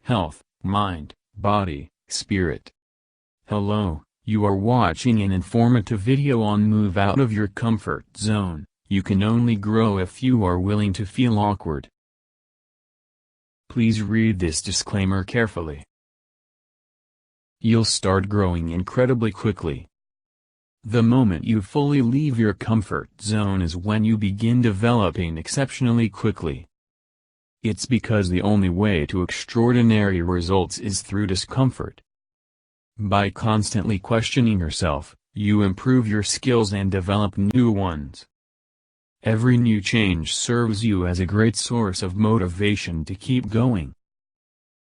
health, mind, body, spirit. Hello, you are watching an informative video on move out of your comfort zone. You can only grow if you are willing to feel awkward. Please read this disclaimer carefully. You'll start growing incredibly quickly. The moment you fully leave your comfort zone is when you begin developing exceptionally quickly. It's because the only way to extraordinary results is through discomfort. By constantly questioning yourself, you improve your skills and develop new ones. Every new change serves you as a great source of motivation to keep going.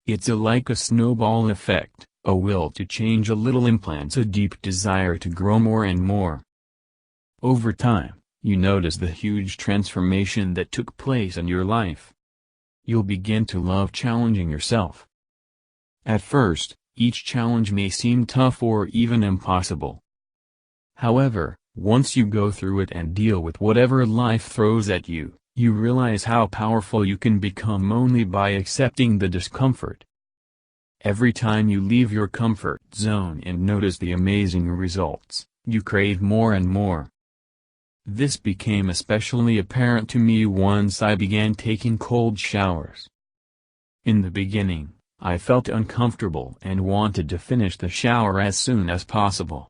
It's like a snowball effect. A will to change a little implants a deep desire to grow more and more. Over time, you notice the huge transformation that took place in your life. You'll begin to love challenging yourself. At first, each challenge may seem tough or even impossible. However, once you go through it and deal with whatever life throws at you, you realize how powerful you can become only by accepting the discomfort. Every time you leave your comfort zone and notice the amazing results, you crave more and more. This became especially apparent to me once I began taking cold showers. In the beginning, I felt uncomfortable and wanted to finish the shower as soon as possible.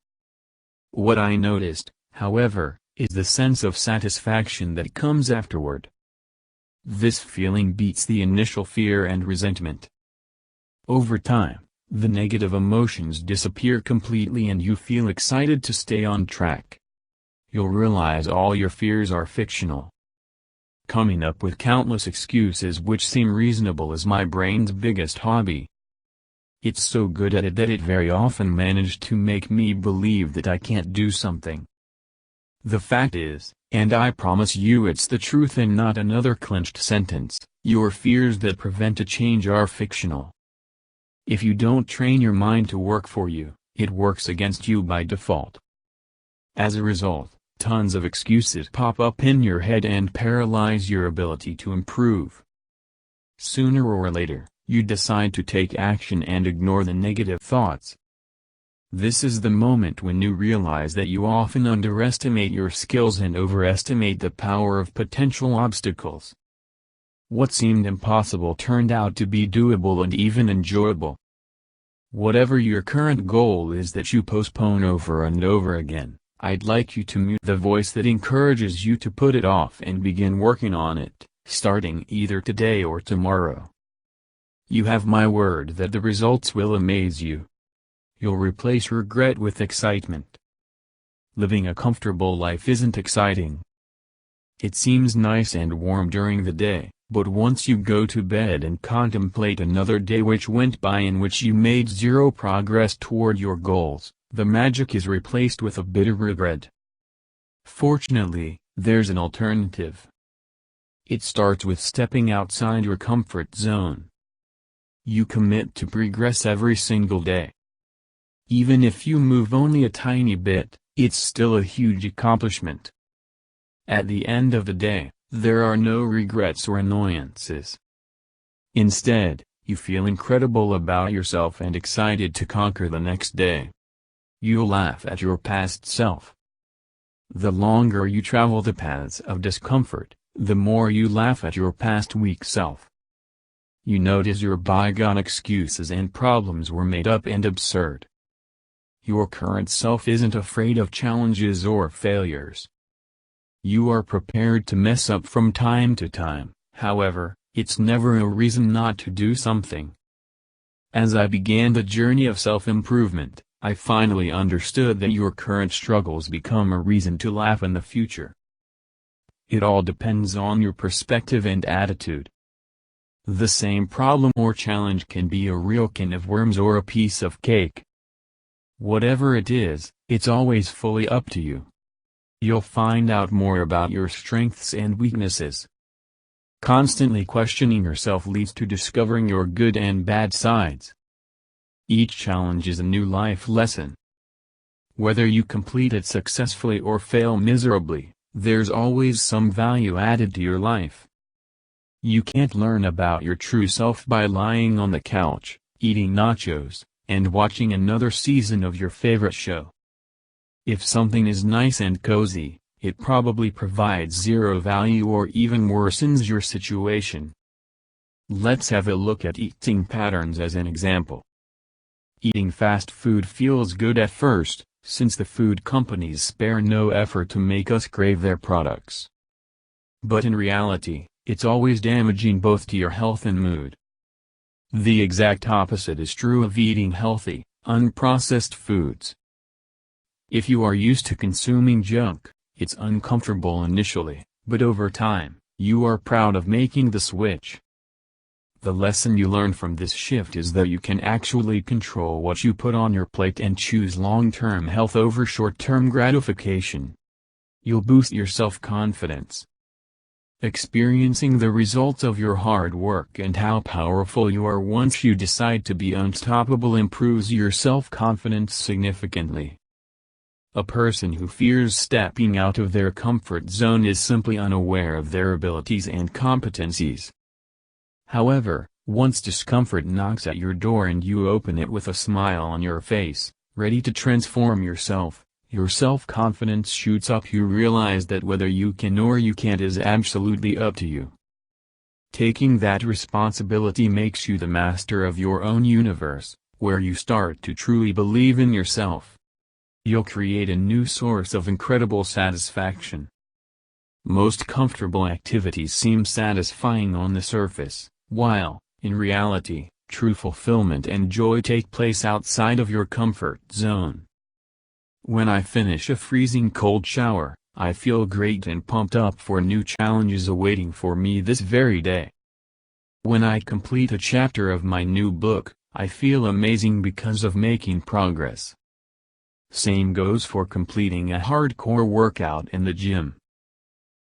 What I noticed, however, is the sense of satisfaction that comes afterward. This feeling beats the initial fear and resentment. Over time, the negative emotions disappear completely and you feel excited to stay on track. You'll realize all your fears are fictional. Coming up with countless excuses which seem reasonable is my brain's biggest hobby. It's so good at it that it very often managed to make me believe that I can't do something. The fact is, and I promise you it's the truth and not another clenched sentence, your fears that prevent a change are fictional. If you don't train your mind to work for you, it works against you by default. As a result, tons of excuses pop up in your head and paralyze your ability to improve. Sooner or later, you decide to take action and ignore the negative thoughts. This is the moment when you realize that you often underestimate your skills and overestimate the power of potential obstacles. What seemed impossible turned out to be doable and even enjoyable. Whatever your current goal is that you postpone over and over again, I'd like you to mute the voice that encourages you to put it off and begin working on it, starting either today or tomorrow. You have my word that the results will amaze you. You'll replace regret with excitement. Living a comfortable life isn't exciting. It seems nice and warm during the day. But once you go to bed and contemplate another day which went by in which you made zero progress toward your goals, the magic is replaced with a bitter regret. Fortunately, there's an alternative. It starts with stepping outside your comfort zone. You commit to progress every single day. Even if you move only a tiny bit, it's still a huge accomplishment. At the end of the day, there are no regrets or annoyances. Instead, you feel incredible about yourself and excited to conquer the next day. You'll laugh at your past self. The longer you travel the paths of discomfort, the more you laugh at your past weak self. You notice your bygone excuses and problems were made up and absurd. Your current self isn't afraid of challenges or failures. You are prepared to mess up from time to time, however, it's never a reason not to do something. As I began the journey of self-improvement, I finally understood that your current struggles become a reason to laugh in the future. It all depends on your perspective and attitude. The same problem or challenge can be a real can of worms or a piece of cake. Whatever it is, it's always fully up to you. You'll find out more about your strengths and weaknesses. Constantly questioning yourself leads to discovering your good and bad sides. Each challenge is a new life lesson. Whether you complete it successfully or fail miserably, there's always some value added to your life. You can't learn about your true self by lying on the couch, eating nachos, and watching another season of your favorite show. If something is nice and cozy, it probably provides zero value or even worsens your situation. Let's have a look at eating patterns as an example. Eating fast food feels good at first, since the food companies spare no effort to make us crave their products. But in reality, it's always damaging both to your health and mood. The exact opposite is true of eating healthy, unprocessed foods. If you are used to consuming junk, it's uncomfortable initially, but over time, you are proud of making the switch. The lesson you learn from this shift is that you can actually control what you put on your plate and choose long-term health over short-term gratification. You'll boost your self-confidence. Experiencing the results of your hard work and how powerful you are once you decide to be unstoppable improves your self-confidence significantly. A person who fears stepping out of their comfort zone is simply unaware of their abilities and competencies. However, once discomfort knocks at your door and you open it with a smile on your face, ready to transform yourself, your self-confidence shoots up. You realize that whether you can or you can't is absolutely up to you. Taking that responsibility makes you the master of your own universe, where you start to truly believe in yourself. You'll create a new source of incredible satisfaction. Most comfortable activities seem satisfying on the surface, while, in reality, true fulfillment and joy take place outside of your comfort zone. When I finish a freezing cold shower, I feel great and pumped up for new challenges awaiting for me this very day. When I complete a chapter of my new book, I feel amazing because of making progress. Same goes for completing a hardcore workout in the gym.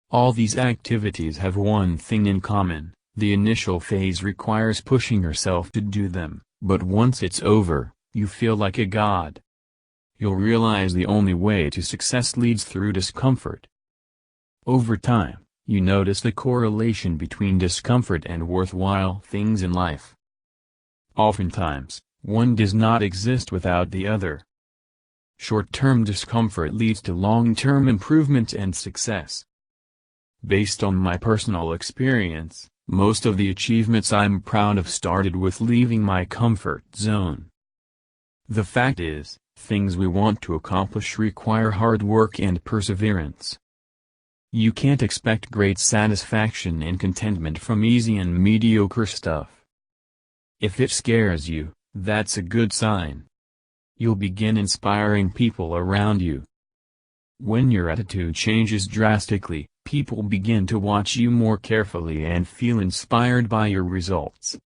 All these activities have one thing in common: the initial phase requires pushing yourself to do them, but once it's over, you feel like a god. You'll realize the only way to success leads through discomfort. Over time, you notice the correlation between discomfort and worthwhile things in life. Oftentimes, one does not exist without the other. Short-term discomfort leads to long-term improvement and success. Based on my personal experience, most of the achievements I'm proud of started with leaving my comfort zone. The fact is, things we want to accomplish require hard work and perseverance. You can't expect great satisfaction and contentment from easy and mediocre stuff. If it scares you, that's a good sign. You'll begin inspiring people around you. When your attitude changes drastically, people begin to watch you more carefully and feel inspired by your results.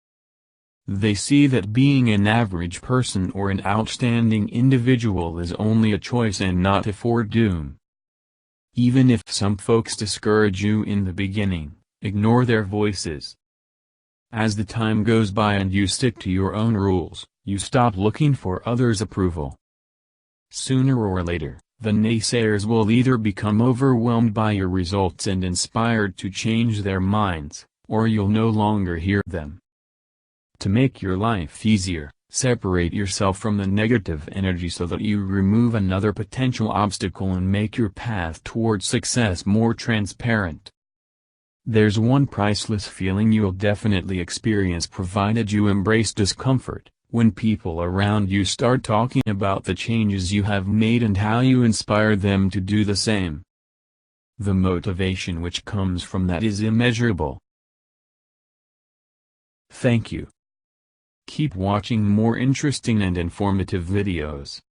They see that being an average person or an outstanding individual is only a choice and not a foredoom. Even if some folks discourage you in the beginning, ignore their voices. As the time goes by and you stick to your own rules, you stop looking for others' approval. Sooner or later, the naysayers will either become overwhelmed by your results and inspired to change their minds, or you'll no longer hear them. To make your life easier, separate yourself from the negative energy so that you remove another potential obstacle and make your path towards success more transparent. There's one priceless feeling you'll definitely experience provided you embrace discomfort: when people around you start talking about the changes you have made and how you inspire them to do the same. The motivation which comes from that is immeasurable. Thank you. Keep watching more interesting and informative videos.